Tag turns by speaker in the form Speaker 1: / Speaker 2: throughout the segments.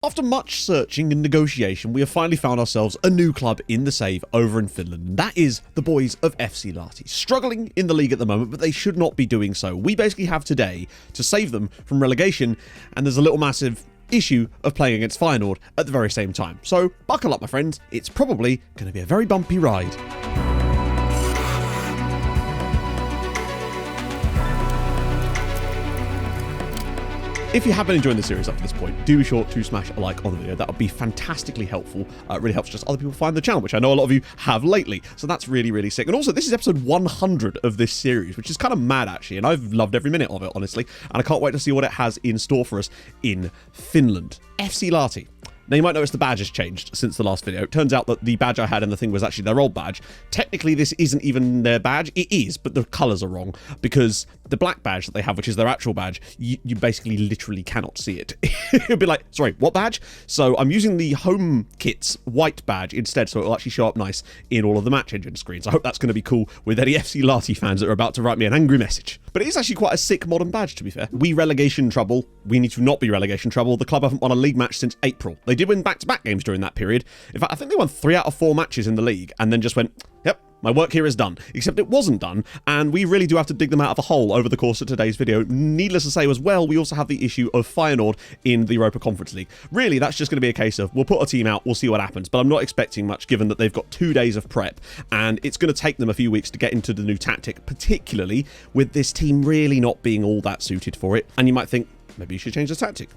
Speaker 1: After much searching and negotiation, we have finally found ourselves a new club in the save over in Finland, and that is the boys of FC LAHTI. Struggling in the league at the moment, but they should not be doing so. We basically have today to save them from relegation, and there's a little massive issue of playing against Feyenoord at the very same time. So buckle up, my friends. It's probably going to be a very bumpy ride. If you have been enjoying the series up to this point, do be sure to smash a like on the video. That would be fantastically helpful. It really helps just other people find the channel, which I know a lot of you have lately. So that's really, really sick. And also, this is episode 100 of this series, which is kind of mad, actually. And I've loved every minute of it, honestly. And I can't wait to see what it has in store for us in Finland. FC LAHTI. Now, you might notice the badge has changed since the last video. It turns out that the badge I had in the thing was actually their old badge. Technically, this isn't even their badge. It is, but the colours are wrong because the black badge that they have, which is their actual badge, you basically literally cannot see it. It'll be like, sorry, what badge? So I'm using the home kit's white badge instead, so it'll actually show up nice in all of the match engine screens. I hope that's going to be cool with any FC LAHTI fans that are about to write me an angry message. But it is actually quite a sick modern badge, to be fair. We relegation trouble. We need to not be relegation trouble. The club haven't won a league match since April. They did win back-to-back games during that period. In fact, I think they won 3 out of 4 matches in the league and then just went, yep, my work here is done. Except it wasn't done, and we really do have to dig them out of a hole over the course of today's video. Needless to say as well, we also have the issue of Feyenoord in the Europa Conference League. Really, that's just going to be a case of, we'll put a team out, we'll see what happens, but I'm not expecting much given that they've got 2 days of prep, and it's going to take them a few weeks to get into the new tactic, particularly with this team really not being all that suited for it. And you might think, maybe you should change the tactic.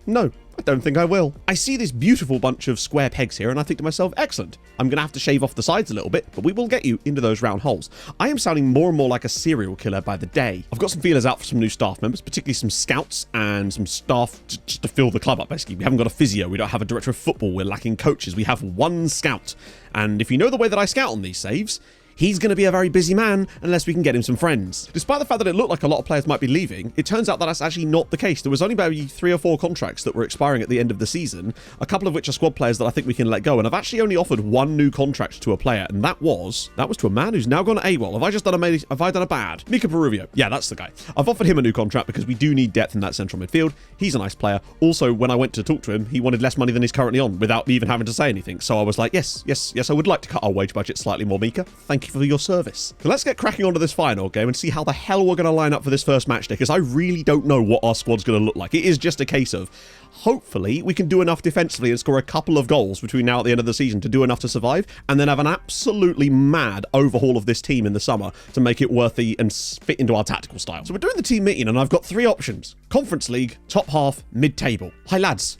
Speaker 1: No, I don't think I will. I see this beautiful bunch of square pegs here and I think to myself, excellent. I'm going to have to shave off the sides a little bit, but we will get you into those round holes. I am sounding more and more like a serial killer by the day. I've got some feelers out for some new staff members, particularly some scouts and some staff just to fill the club up, basically. We haven't got a physio, we don't have a director of football, we're lacking coaches. We have 1 scout. And if you know the way that I scout on these saves, he's going to be a very busy man unless we can get him some friends. Despite the fact that it looked like a lot of players might be leaving, it turns out that that's actually not the case. There was only about 3 or 4 contracts that were expiring at the end of the season, a couple of which are squad players that I think we can let go, and I've actually only offered 1 new contract to a player, and that was to a man who's now gone AWOL. Have I done a bad? Mika Peruvio. Yeah, that's the guy. I've offered him a new contract because we do need depth in that central midfield. He's a nice player. Also, when I went to talk to him, he wanted less money than he's currently on without me even having to say anything. So I was like, yes, I would like to cut our wage budget slightly more, Mika. Thank you for your service. So let's get cracking onto this Feyenoord game and see how the hell we're going to line up for this first match day, because I really don't know what our squad's going to look like. It is just a case of, hopefully, we can do enough defensively and score a couple of goals between now and the end of the season to do enough to survive, and then have an absolutely mad overhaul of this team in the summer to make it worthy and fit into our tactical style. So we're doing the team meeting, and I've got 3 options. Conference League, top half, mid-table. Hi, lads.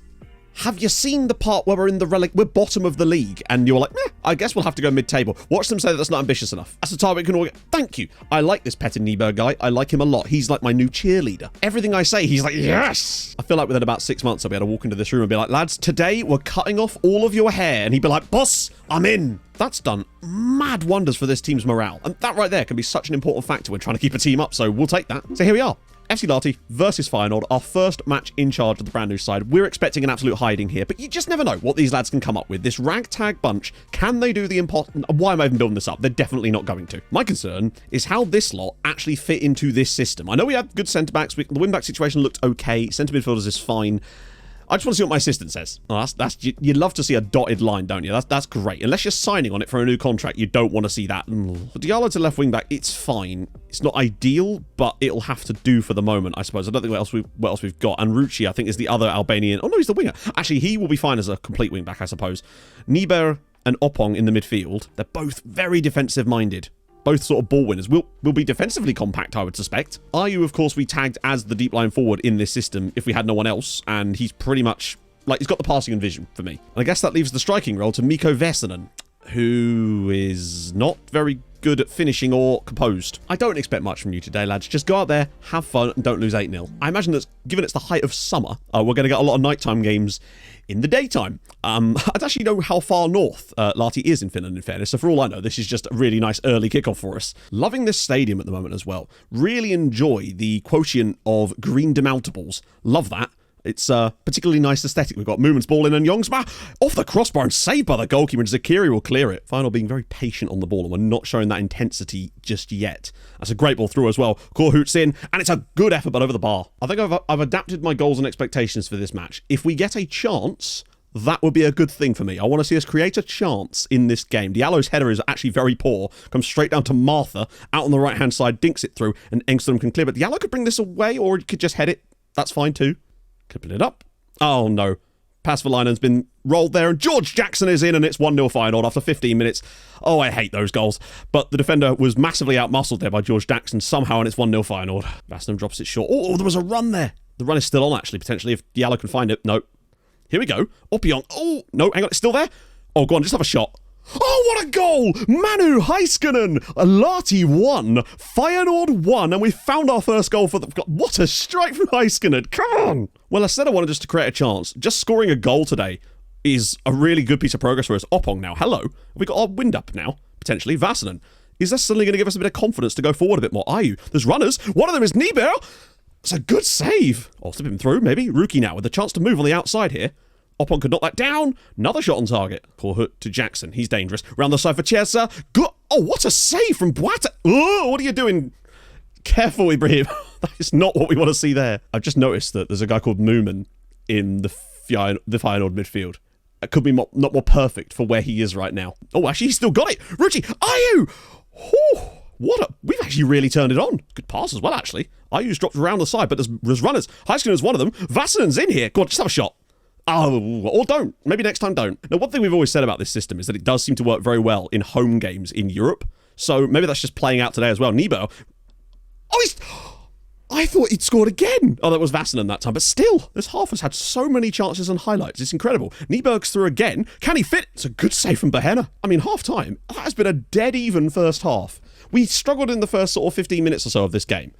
Speaker 1: Have you seen the part where we're bottom of the league and you're like, I guess we'll have to go mid-table. Watch them say that that's not ambitious enough. That's the target we can all get. Thank you. I like this Petter Nyberg guy. I like him a lot. He's like my new cheerleader. Everything I say, he's like, yes. I feel like within about 6 months, I'll be able to walk into this room and be like, lads, today we're cutting off all of your hair. And he'd be like, boss, I'm in. That's done mad wonders for this team's morale. And that right there can be such an important factor when trying to keep a team up. So we'll take that. So here we are. FC LAHTI versus Feyenoord, our first match in charge of the brand new side. We're expecting an absolute hiding here, but you just never know what these lads can come up with. This ragtag bunch, can they do the impossible? Why am I even building this up? They're definitely not going to. My concern is how this lot actually fit into this system. I know we have good centre-backs. The wing-back situation looked okay. Centre midfielders is fine. I just want to see what my assistant says. Oh, you love to see a dotted line, don't you? That's great. Unless you're signing on it for a new contract, you don't want to see that. But Diallo to left wing back, it's fine. It's not ideal, but it'll have to do for the moment, I suppose. I don't think what else we've got. And Rucci, I think, is the other Albanian. Oh no, he's the winger. Actually, he will be fine as a complete wing back, I suppose. Niber and Opong in the midfield. They're both very defensive minded. Both sort of ball winners. Will be defensively compact, I would suspect. Ayu, of course, we tagged as the deep line forward in this system if we had no one else, and he's pretty much, like, he's got the passing and vision for me. And I guess that leaves the striking role to Mikko Vesinen, who is not very good at finishing or composed. I don't expect much from you today, lads. Just go out there, have fun, and don't lose 8-0. I imagine that, given it's the height of summer, we're going to get a lot of nighttime games in the daytime. I don't actually know how far north LAHTI is in Finland, in fairness, so for all I know, this is just a really nice early kickoff for us. Loving this stadium at the moment as well. Really enjoy the quotient of green demountables. Love that. It's particularly nice aesthetic. We've got Movement's ball in and Youngsma off the crossbar and saved by the goalkeeper, and Zakiri will clear it. Final being very patient on the ball, and we're not showing that intensity just yet. That's a great ball through as well. Korhut's in, and it's a good effort, but over the bar. I think I've adapted my goals and expectations for this match. If we get a chance, that would be a good thing for me. I want to see us create a chance in this game. Diallo's header is actually very poor. Comes straight down to Martha, out on the right-hand side, dinks it through, and Engström can clear. But Diallo could bring this away, or he could just head it. That's fine too. Clipping it up. Oh no. Pasvalainen's been rolled there, and George Jackson is in, and it's 1-0 Feyenoord after 15 minutes. Oh, I hate those goals. But the defender was massively outmuscled there by George Jackson somehow, and it's 1-0 Feyenoord. Vassinen drops it short. Oh, there was a run there. The run is still on, actually, potentially, if Diallo can find it. No. Here we go. Oppion. Oh, no, hang on, it's still there? Oh, go on, just have a shot. Oh, what a goal! Manu Heiskanen! LAHTI 1, Feyenoord 1, and we found our first goal for the... What a strike from Heiskanen! Come on! Well, I said I wanted just to create a chance. Just scoring a goal today is a really good piece of progress for us. Oppong now. Hello. Have we got our wind up now? Potentially. Vassinen. Is that suddenly going to give us a bit of confidence to go forward a bit more? Are you? There's runners. One of them is Niebuhr. It's a good save. Oh, slip him through, maybe. Rookie now with the chance to move on the outside here. Oppong could knock that down. Another shot on target. Korhut to Jackson. He's dangerous. Round the side for Chiesa. Good. Oh, what a save from Boata. Oh, what are you doing? Careful, Ibrahim. That is not what we want to see there. I've just noticed that there's a guy called Moomin in the Feyenoord midfield. It could be not more perfect for where he is right now. Oh, actually, he's still got it. Rucci. Ayu. We've actually really turned it on. Good pass as well, actually. Ayu's dropped around the side, but there's runners. Heiskanen's one of them. Vassinen's in here. Go on, just have a shot. Oh, or don't. Maybe next time don't. Now, one thing we've always said about this system is that it does seem to work very well in home games in Europe. So maybe that's just playing out today as well. Niebuhr. Oh, I thought he'd scored again. Oh, that was Vassinen that time. But still, this half has had so many chances and highlights. It's incredible. Niebuhr's through again. Can he fit? It's a good save from Behenna. I mean, half-time, that has been a dead-even first half. We struggled in the first sort of 15 minutes or so of this game.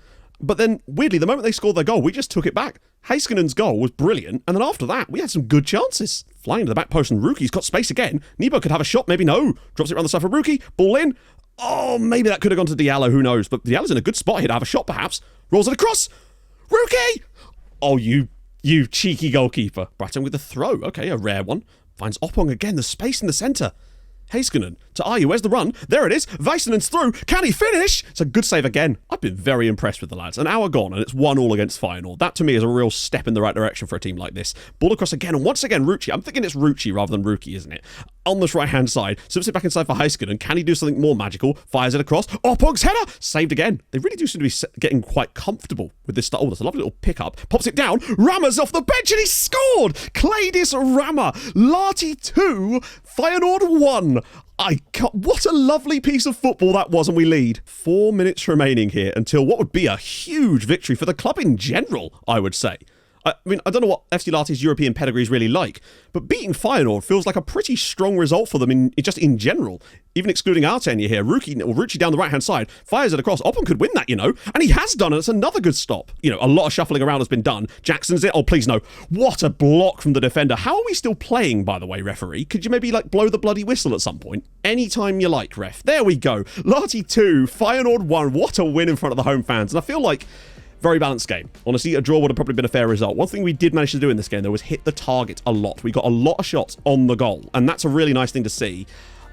Speaker 1: But then, weirdly, the moment they scored their goal, we just took it back. Heiskanen's goal was brilliant, and then after that, we had some good chances. Flying to the back post, and Rookie's got space again. Niebuhr could have a shot, maybe no. Drops it around the side for Rookie. Ball in. Oh, maybe that could have gone to Diallo, who knows. But Diallo's in a good spot here to have a shot, perhaps. Rolls it across. Rookie! Oh, you cheeky goalkeeper. Bratton with the throw. Okay, a rare one. Finds Oppong again, the space in the centre. Heiskanen to Ayu. Where's the run? There it is. Väisänen's through. Can he finish? It's a good save again. I've been very impressed with the lads. An hour gone and it's 1-1 against Feyenoord. That to me is a real step in the right direction for a team like this. Ball across again, and once again Rucci. I'm thinking it's Rucci rather than Rookie, isn't it? On this right-hand side. Slips it back inside for Heiskanen. Can he do something more magical? Fires it across. Oppong's header! Saved again. They really do seem to be getting quite comfortable with this start. Oh, that's a lovely little pick-up. Pops it down. Rama's off the bench and he scored! Cladis Rama. LAHTI 2, Feyenoord 1. What a lovely piece of football that was, and we lead. 4 minutes remaining here until what would be a huge victory for the club in general, I would say. I mean, I don't know what FC LAHTI's European pedigree is really like, but beating Feyenoord feels like a pretty strong result for them in general. Even excluding our tenure here, Rucci down the right-hand side, fires it across. Oppong could win that, and he has done, and it's another good stop. A lot of shuffling around has been done. Jackson's it. Oh, please no. What a block from the defender. How are we still playing, by the way, referee? Could you maybe, blow the bloody whistle at some point? Anytime you like, ref. There we go. LAHTI 2, Feyenoord 1. What a win in front of the home fans. And I feel like very balanced game. Honestly, a draw would have probably been a fair result. One thing we did manage to do in this game, though, was hit the target a lot. We got a lot of shots on the goal, and that's a really nice thing to see.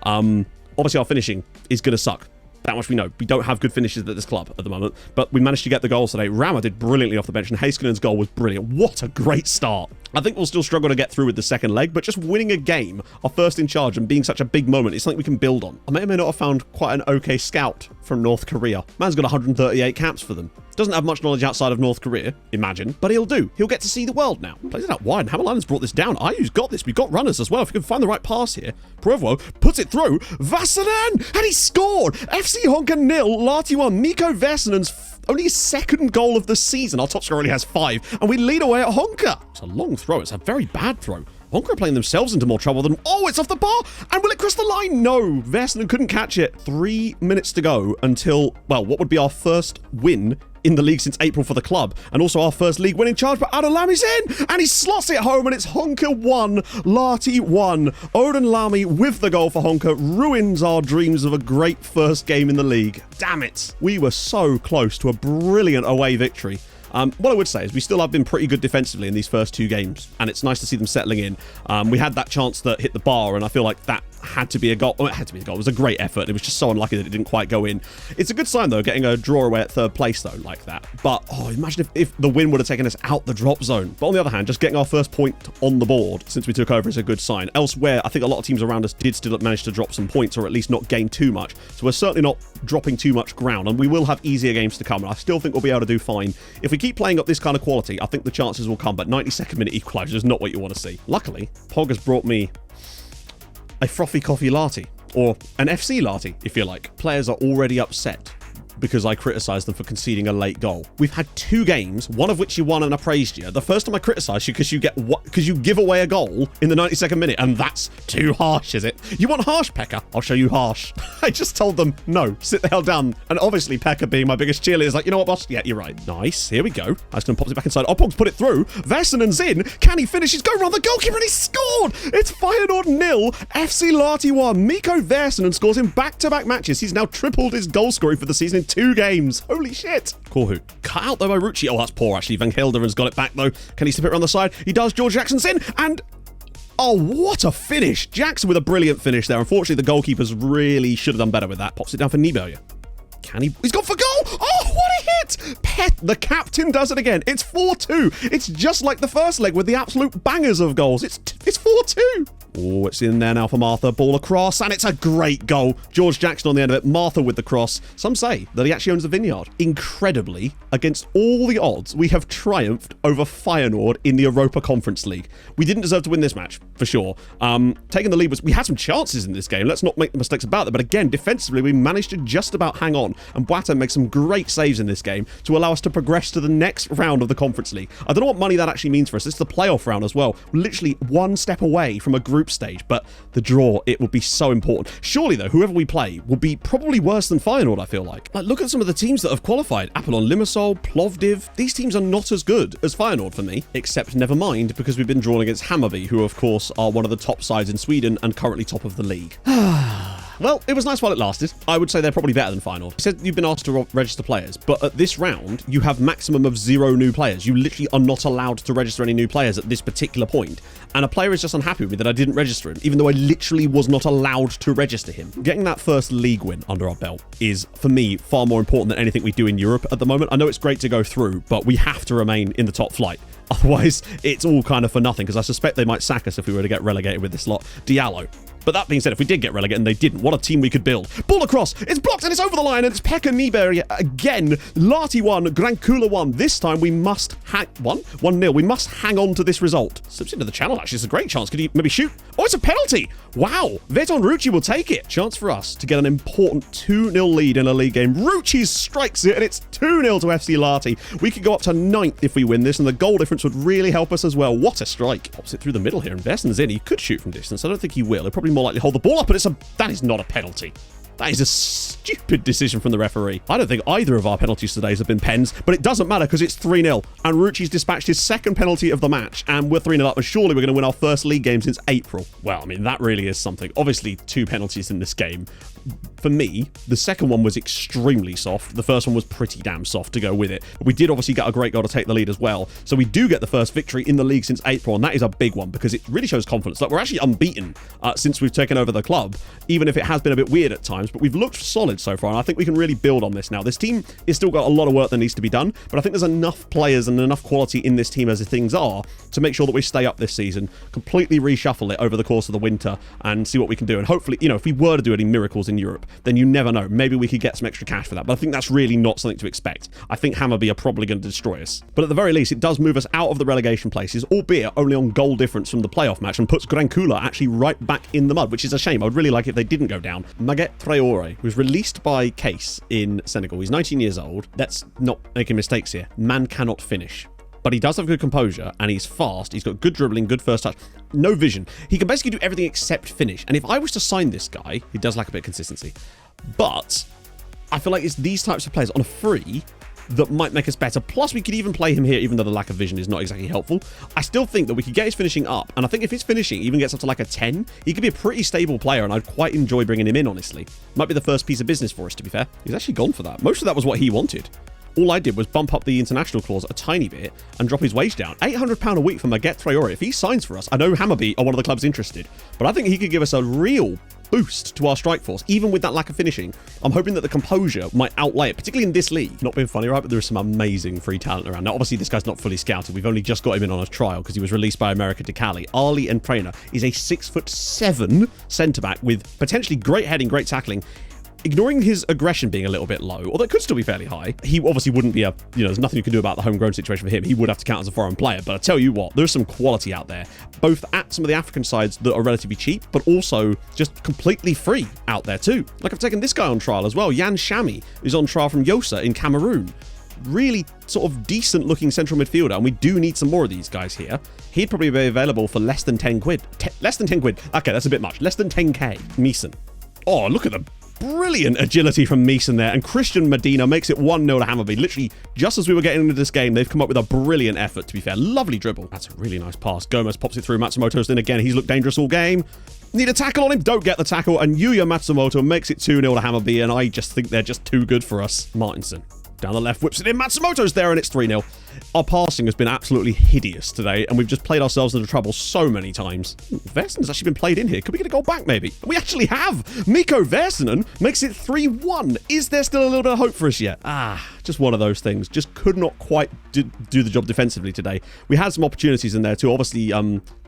Speaker 1: Obviously, our finishing is going to suck. That much we know. We don't have good finishes at this club at the moment, but we managed to get the goals today. Rama did brilliantly off the bench, and Heiskanen's goal was brilliant. What a great start. I think we'll still struggle to get through with the second leg, but just winning a game, our first in charge, and being such a big moment is something we can build on. I may or may not have found quite an okay scout from North Korea. Man's got 138 caps for them. Doesn't have much knowledge outside of North Korea, imagine, but he'll do. He'll get to see the world now. Plays it out wide, and Hämäläinen's brought this down. Ayu's got this. We've got runners as well. If we can find the right pass here. Provo puts it through. Väisänen! And he scored! FC Honka 0, LAHTI 1. Mikko Väisänen's only his second goal of the season. Our top scorer only has 5, and we lead away at Honka. It's a long throw. It's a very bad throw. Honka are playing themselves into more trouble than... Oh, it's off the bar! And will it cross the line? No! Väisänen couldn't catch it. 3 minutes to go until, well, what would be our first win in the league since April for the club, and also our first league win in charge. But Adolami's in, and he slots it home, and it's Honka 1, LAHTI 1. Odin Lamy with the goal for Honka ruins our dreams of a great first game in the league. Damn it. We were so close to a brilliant away victory. What I would say is we still have been pretty good defensively in these first 2 games, and it's nice to see them settling in. We had that chance that hit the bar, and I feel like that had to be a goal. Oh, it had to be a goal. It was a great effort. It was just so unlucky that it didn't quite go in. It's a good sign, though, getting a draw away at 3rd place, though, like that. But, oh, imagine if the win would have taken us out the drop zone. But on the other hand, just getting our first point on the board since we took over is a good sign. Elsewhere, I think a lot of teams around us did still manage to drop some points, or at least not gain too much. So we're certainly not dropping too much ground, and we will have easier games to come. And I still think we'll be able to do fine. If we keep playing up this kind of quality, I think the chances will come. But 92nd minute equaliser is not what you want to see. Luckily, Pog has brought me a frothy coffee latte, or an FC latte, if you like. Players are already upset because I criticised them for conceding a late goal. We've had 2 games, one of which you won and I praised you. The first time I criticised you because you give away a goal in the 92nd minute, and that's too harsh, is it? You want harsh, Pekka? I'll show you harsh. I just told them, no, sit the hell down. And obviously Pekka, being my biggest cheerleader, is like, you know what, boss? Yeah, you're right. Nice, here we go. Iceland pops it back inside. Pog's put it through. Versenen's in. Can he finish? He's going around the goalkeeper and he scored! It's Feyenoord 0, FC LAHTI 1. Mikko Versenen scores in back-to-back matches. He's now tripled his goal scoring for the season in 2 games. Holy shit. Korhu. Cut out though by Rucci. Oh, that's poor actually. Van Gelderen's got it back though. Can he slip it around the side? He does. George Jackson's in, and oh, what a finish. Jackson with a brilliant finish there. Unfortunately, the goalkeepers really should have done better with that. Pops it down for Nieberger. Can he? He's gone for goal! Oh, what a hit! Pet, the captain, does it again. It's 4-2. It's just like the first leg with the absolute bangers of goals. It's 4-2. Oh, it's in there now for Martha. Ball across, and it's a great goal. George Jackson on the end of it. Martha with the cross. Some say that he actually owns the vineyard. Incredibly, against all the odds, we have triumphed over Feyenoord in the Europa Conference League. We didn't deserve to win this match, for sure. Taking the lead we had some chances in this game. Let's not make the mistakes about that. But again, defensively, we managed to just about hang on. And Boateng makes some great saves in this game to allow us to progress to the next round of the Conference League. I don't know what money that actually means for us. This is the playoff round as well. We're literally one step away from a group stage, but the draw, it will be so important. Surely, though, whoever we play will be probably worse than Feyenoord, I feel like. Look at some of the teams that have qualified. Apollon Limassol, Plovdiv. These teams are not as good as Feyenoord for me, except never mind, because we've been drawn against Hammarby, who, of course, are one of the top sides in Sweden and currently top of the league. Well, it was nice while it lasted. I would say they're probably better than Feyenoord. I said you've been asked to register players, but at this round, you have maximum of 0 new players. You literally are not allowed to register any new players at this particular point. And a player is just unhappy with me that I didn't register him, even though I literally was not allowed to register him. Getting that first league win under our belt is, for me, far more important than anything we do in Europe at the moment. I know it's great to go through, but we have to remain in the top flight. Otherwise, it's all kind of for nothing, because I suspect they might sack us if we were to get relegated with this lot. Diallo. But that being said, if we did get relegated and they didn't, what a team we could build. Ball across, it's blocked and it's over the line, and it's Pekka Nieberg again. LAHTI 1, Grankula 1. This time we must hang... 1-0. We must hang on to this result. Slips into the channel, actually. It's a great chance. Could he maybe shoot? Oh, it's a penalty. Wow. Veton Rucci will take it. Chance for us to get an important 2-0 lead in a league game. Rucci strikes it, and it's 2-0 to FC LAHTI. We could go up to 9th if we win this, and the goal difference would really help us as well. What a strike. Pops it through the middle here, and Versenen's in. He could shoot from distance. I don't think he will. He'll probably more likely hold the ball up, but that is not a penalty. That is a stupid decision from the referee. I don't think either of our penalties today have been pens, but it doesn't matter because it's 3-0. And Rucci's dispatched his second penalty of the match, and we're 3-0 up, and surely we're going to win our first league game since April. Well, I mean, that really is something. Obviously, 2 penalties in this game. For me, the second one was extremely soft. The first one was pretty damn soft to go with it. But we did obviously get a great goal to take the lead as well. So we do get the first victory in the league since April, and that is a big one because it really shows confidence. Like, we're actually unbeaten since we've taken over the club, even if it has been a bit weird at times. But we've looked solid so far, and I think we can really build on this now. This team is still got a lot of work that needs to be done, but I think there's enough players and enough quality in this team as things are to make sure that we stay up this season, completely reshuffle it over the course of the winter, and see what we can do. And hopefully, you know, if we were to do any miracles in Europe, then you never know. Maybe we could get some extra cash for that, but I think that's really not something to expect. I think Hammarby are probably going to destroy us. But at the very least, it does move us out of the relegation places, albeit only on goal difference from the playoff match, and puts Grankula actually right back in the mud, which is a shame. I would really like it if they didn't go down. Maguette Traoré was released by Case in Senegal. He's 19 years old. Let's not making mistakes here. Man cannot finish. But he does have good composure, and he's fast. He's got good dribbling, good first touch. No vision. He can basically do everything except finish. And if I was to sign this guy, he does lack a bit of consistency. But I feel like it's these types of players on a free that might make us better. Plus, we could even play him here, even though the lack of vision is not exactly helpful. I still think that we could get his finishing up. And I think if his finishing even gets up to like a 10, he could be a pretty stable player, and I'd quite enjoy bringing him in, honestly. Might be the first piece of business for us, to be fair. He's actually gone for that. Most of that was what he wanted. All I did was bump up the international clause a tiny bit and drop his wage down. £800 a week from Maget Traore. If he signs for us, I know Hammarby are one of the clubs interested, but I think he could give us a real boost to our strike force, even with that lack of finishing. I'm hoping that the composure might outlay it, particularly in this league. Not being funny, right? But there's some amazing free talent around. Now, obviously, this guy's not fully scouted. We've only just got him in on a trial because he was released by America to Cali. Ali Enprena is a 6'7" centre-back with potentially great heading, great tackling. Ignoring his aggression being a little bit low, although it could still be fairly high, he obviously wouldn't be there's nothing you can do about the homegrown situation for him. He would have to count as a foreign player. But I tell you what, there's some quality out there, both at some of the African sides that are relatively cheap, but also just completely free out there too. Like I've taken this guy on trial as well. Yan Shami is on trial from Yosa in Cameroon. Really sort of decent looking central midfielder, and we do need some more of these guys here. He'd probably be available for less than 10 quid. Less than 10 quid. Okay, that's a bit much. Less than 10k. Meeson. Oh, look at them. Brilliant agility from Meeson there, and Christian Medina makes it 1-0 to Hammarby. Literally, just as we were getting into this game, they've come up with a brilliant effort, to be fair. Lovely dribble. That's a really nice pass. Gomez pops it through. Matsumoto's in again. He's looked dangerous all game. Need a tackle on him. Don't get the tackle. And Yuya Matsumoto makes it 2-0 to Hammarby, and I just think they're just too good for us. Martinson. Down the left, whips it in. Matsumoto's there, and it's 3-0. Our passing has been absolutely hideous today, and we've just played ourselves into trouble so many times. Versenen's actually been played in here. Could we get a goal back, maybe? We actually have! Mikko Versenen makes it 3-1. Is there still a little bit of hope for us yet? Just one of those things. Just could not quite do the job defensively today. We had some opportunities in there too. Obviously,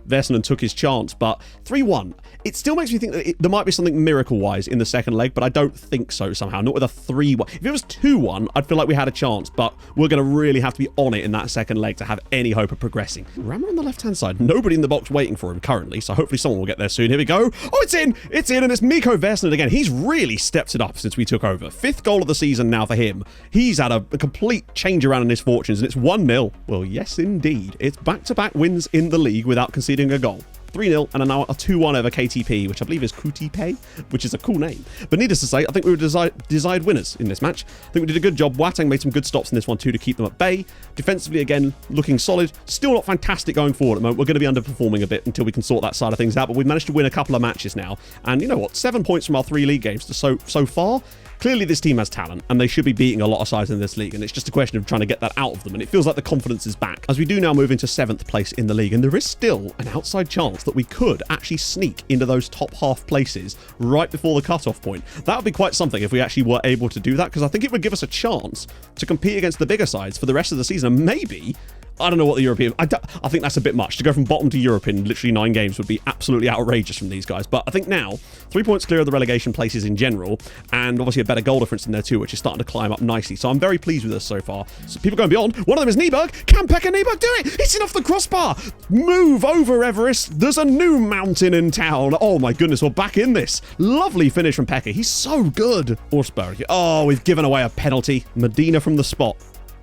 Speaker 1: Versenen took his chance, but 3-1. It still makes me think that there might be something miracle-wise in the second leg, but I don't think so somehow. Not with a 3-1. If it was 2-1, I'd feel like we had a chance, but we're going to really have to be on it in that second leg to have any hope of progressing. Rama on the left-hand side. Nobody in the box waiting for him currently, so hopefully someone will get there soon. Here we go. Oh, it's in! It's in, and it's Mikko Versenen again. He's really stepped it up since we took over. 5th goal of the season now for him. He's had a complete change around in his fortunes, and it's 1-0. Well, yes, indeed. It's back-to-back wins in the league without conceding a goal. 3-0 and now a 2-1 over KTP, which I believe is Kutipe, which is a cool name. But needless to say, I think we were desired winners in this match. I think we did a good job. Boateng made some good stops in this one too to keep them at bay. Defensively, again, looking solid. Still not fantastic going forward at the moment. We're going to be underperforming a bit until we can sort that side of things out, but we've managed to win a couple of matches now. And you know what? 7 points from our 3 league games so far. Clearly, this team has talent, and they should be beating a lot of sides in this league, and it's just a question of trying to get that out of them, and it feels like the confidence is back, as we do now move into 7th place in the league, and there is still an outside chance that we could actually sneak into those top half places right before the cutoff point. That would be quite something if we actually were able to do that, because I think it would give us a chance to compete against the bigger sides for the rest of the season, and maybe... I don't know what the European... I think that's a bit much. To go from bottom to Europe in literally 9 games would be absolutely outrageous from these guys. But I think now, 3 points clear of the relegation places in general, and obviously a better goal difference in there too, which is starting to climb up nicely. So I'm very pleased with us so far. So people going beyond. One of them is Nyberg. Can Pekka Nyberg do it? It's off the crossbar. Move over, Everest. There's a new mountain in town. Oh my goodness, we're back in this. Lovely finish from Pekka. He's so good. Orsberg. Oh, we've given away a penalty. Medina from the spot.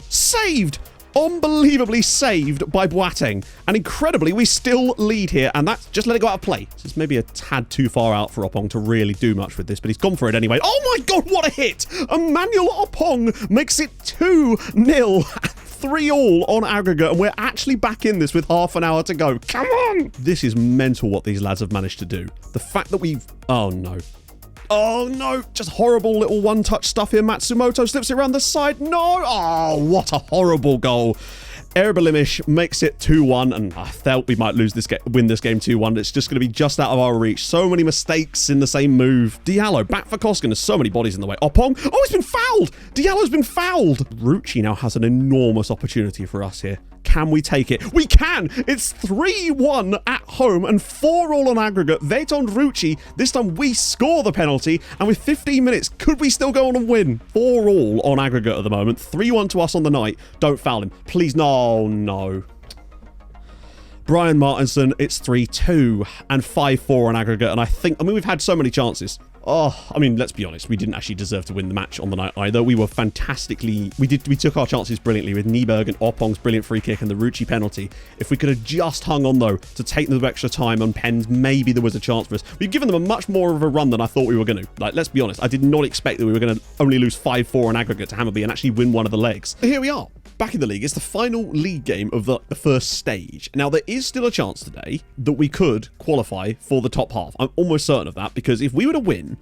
Speaker 1: Saved. Unbelievably saved by Boateng, and incredibly we still lead here, and that's just let it go out of play. So it's maybe a tad too far out for Oppong to really do much with this, but he's gone for it anyway. Oh my god, what a hit! Emmanuel Oppong makes it 2-0. 3-3 on aggregate, and we're actually back in this with half an hour to go. Come on! This is mental what these lads have managed to do. The fact that we've... Oh no. Oh no, just horrible little one-touch stuff here. Matsumoto slips it around the side. No! Oh, what a horrible goal. Erbilimish makes it 2-1, and I felt we might win this game 2-1. It's just going to be just out of our reach. So many mistakes in the same move. Diallo back for Koskin. There's so many bodies in the way. Oppong. Oh, he's been fouled. Diallo's been fouled. Rucci now has an enormous opportunity for us here. Can we take it? We can! It's 3-1 at home and 4-all on aggregate. Veton Rucci. This time we score the penalty, and with 15 minutes, could we still go on and win? 4-all on aggregate at the moment. 3-1 to us on the night. Don't foul him. Please, no. Oh, no. Brian Martinson, it's 3-2 and 5-4 on aggregate, and I mean, we've had so many chances. Oh, I mean, let's be honest. We didn't actually deserve to win the match on the night either. We were fantastically... We took our chances brilliantly with Nyberg and Oppong's brilliant free kick and the Rucci penalty. If we could have just hung on, though, to take the extra time on pens, maybe there was a chance for us. We've given them a much more of a run than I thought we were going to. Like, let's be honest. I did not expect that we were going to only lose 5-4 on aggregate to Hammarby and actually win one of the legs. But here we are. Back in the league. It's the final league game of the first stage. Now, there is still a chance today that we could qualify for the top half. I'm almost certain of that, because if we were to win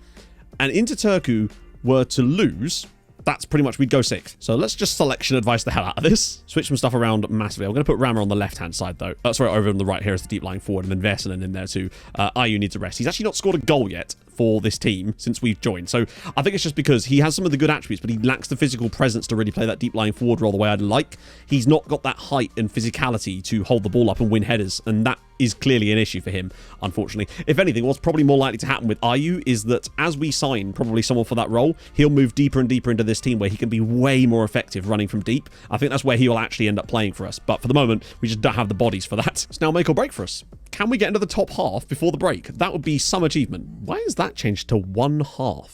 Speaker 1: and Inter Turku were to lose, that's pretty much, we'd go 6th. So let's just selection advice the hell out of this. Switch some stuff around massively. I'm going to put Rammer on the left-hand side, though. Sorry, over on the right here is the deep lying forward, and then Vesinen in there too. Ayew needs a rest. He's actually not scored a goal yet for this team since we've joined. So I think it's just because he has some of the good attributes, but he lacks the physical presence to really play that deep lying forward role the way I'd like. He's not got that height and physicality to hold the ball up and win headers, and that is clearly an issue for him, unfortunately. If anything, what's probably more likely to happen with Ayew is that as we sign probably someone for that role, he'll move deeper and deeper into this team where he can be way more effective running from deep. I think that's where he'll actually end up playing for us. But for the moment, we just don't have the bodies for that. It's now make or break for us. Can we get into the top half before the break? That would be some achievement. Why is that changed to 1/2?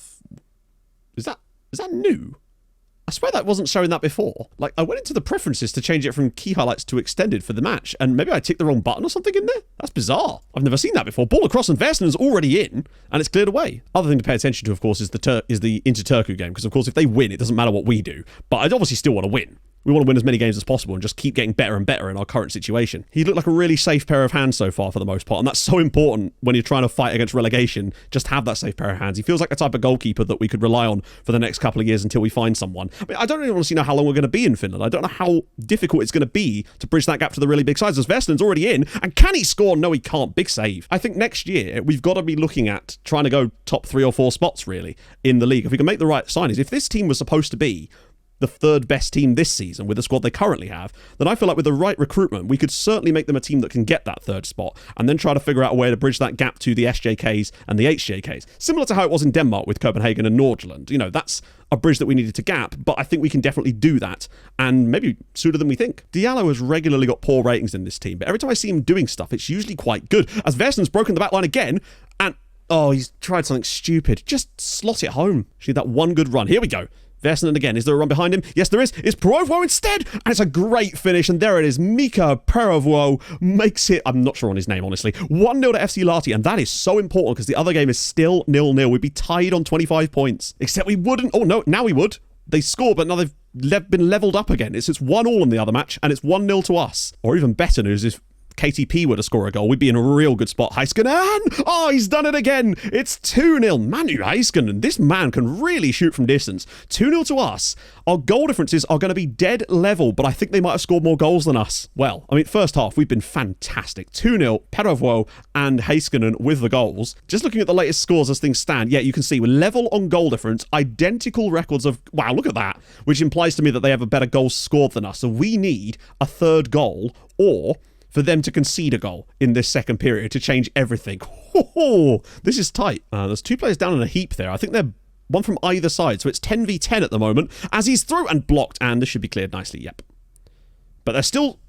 Speaker 1: Is that new? I swear that wasn't showing that before. Like, I went into the preferences to change it from key highlights to extended for the match, and maybe I ticked the wrong button or something in there? That's bizarre. I've never seen that before. Ball across and Versinen's already in, and it's cleared away. Other thing to pay attention to, of course, is the Inter-Turku game, because, of course, if they win, it doesn't matter what we do. But I'd obviously still want to win. We want to win as many games as possible and just keep getting better and better in our current situation. He looked like a really safe pair of hands so far for the most part, and that's so important when you're trying to fight against relegation. Just have that safe pair of hands. He feels like the type of goalkeeper that we could rely on for the next couple of years until we find someone. I mean, I don't really honestly know how long we're going to be in Finland. I don't know how difficult it's going to be to bridge that gap to the really big sides. As Vesinen's already in, and can he score? No, he can't. Big save. I think next year we've got to be looking at trying to go top 3 or 4 spots really in the league. If we can make the right signings, if this team was supposed to be the 3rd best team this season with the squad they currently have, then I feel like with the right recruitment, we could certainly make them a team that can get that 3rd spot and then try to figure out a way to bridge that gap to the SJKs and the HJKs. Similar to how it was in Denmark with Copenhagen and Nordjylland. You know, that's a bridge that we needed to gap, but I think we can definitely do that, and maybe sooner than we think. Diallo has regularly got poor ratings in this team, but every time I see him doing stuff, it's usually quite good. As Versinen's broken the back line again, and oh, he's tried something stupid. Just slot it home. She did that one good run. Here we go. Vesinen again. Is there a run behind him? Yes, there is. It's Perovwo instead. And it's a great finish. And there it is. Mika Perovwo makes it, I'm not sure on his name, honestly, 1-0 to FC Lahti. And that is so important because the other game is still 0-0. We'd be tied on 25 points. Except we wouldn't. Oh, no. Now we would. They scored, but now they've been leveled up again. It's 1-1 in the other match. And it's 1-0 to us. Or even better news is KTP were to score a goal, we'd be in a real good spot. Heiskanen! Oh, he's done it again! It's 2-0. Manu Heiskanen, this man can really shoot from distance. 2-0 to us. Our goal differences are going to be dead level, but I think they might have scored more goals than us. Well, I mean, first half, we've been fantastic. 2-0, Perovwo and Heiskanen with the goals. Just looking at the latest scores as things stand, yeah, you can see we're level on goal difference, identical records of, wow, look at that, which implies to me that they have a better goals scored than us. So we need a 3rd goal, or for them to concede a goal in this second period to change everything. This is tight. There's 2 players down in a heap there. I think they're one from either side, so it's 10v10 at the moment as he's through and blocked, and this should be cleared nicely. Yep. But they're still...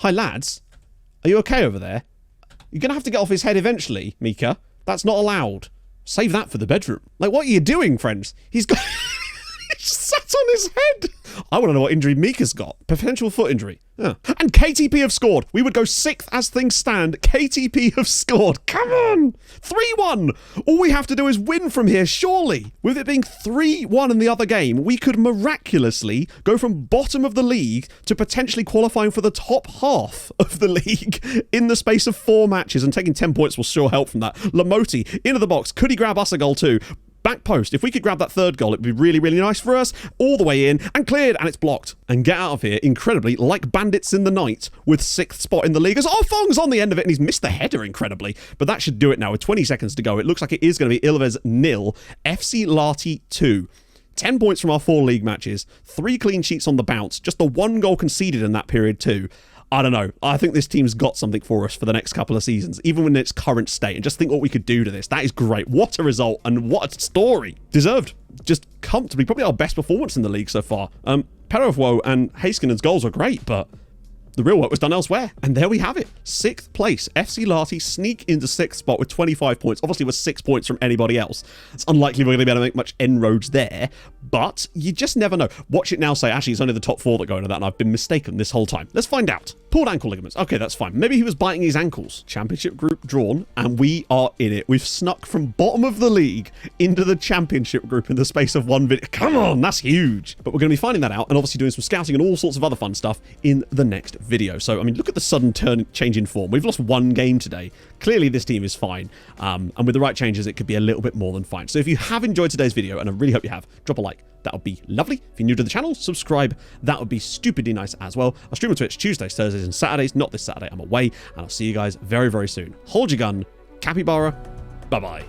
Speaker 1: Hi, lads. Are you okay over there? You're going to have to get off his head eventually, Mika. That's not allowed. Save that for the bedroom. Like, what are you doing, friends? He's got... He just sat on his head. I want to know what injury Mika's got. Potential foot injury. Yeah. And KTP have scored. We would go 6th as things stand. KTP have scored. Come on. 3-1. All we have to do is win from here, surely. With it being 3-1 in the other game, we could miraculously go from bottom of the league to potentially qualifying for the top half of the league in the space of 4 matches. And taking 10 points will sure help from that. Lamoti into the box. Could he grab us a goal too? Back post. If we could grab that 3rd goal, it'd be really, really nice for us. All the way in and cleared, and it's blocked. And get out of here, incredibly, like bandits in the night, with 6th spot in the league. As Fong's on the end of it, and he's missed the header incredibly. But that should do it now with 20 seconds to go. It looks like it is going to be Ilves 0, FC Lahti 2. 10 points from our 4 league matches, 3 clean sheets on the bounce, just the 1 goal conceded in that period too. I don't know. I think this team's got something for us for the next couple of seasons, even in its current state. And just think what we could do to this. That is great. What a result and what a story. Deserved. Just comfortably. Probably our best performance in the league so far. Perovwo and Heiskanen's goals were great, but the real work was done elsewhere. And there we have it. 6th place. FC Lahti sneak into 6th spot with 25 points. Obviously, we're 6 points from anybody else. It's unlikely we're going to be able to make much inroads there, but you just never know. Watch it now say, actually, it's only the top 4 that go into that, and I've been mistaken this whole time. Let's find out. Pulled ankle ligaments. Okay, that's fine. Maybe he was biting his ankles. Championship group drawn, and we are in it. We've snuck from bottom of the league into the championship group in the space of one video. Come on, that's huge. But we're going to be finding that out and obviously doing some scouting and all sorts of other fun stuff in the next video. So, I mean, look at the sudden change in form. We've lost one game today. Clearly, this team is fine. And with the right changes, it could be a little bit more than fine. So if you have enjoyed today's video, and I really hope you have, drop a like. That would be lovely. If you're new to the channel, subscribe. That would be stupidly nice as well. I stream on Twitch Tuesdays, Thursdays, and Saturdays. Not this Saturday. I'm away. And I'll see you guys very, very soon. Hold your gun. Capybara. Bye-bye.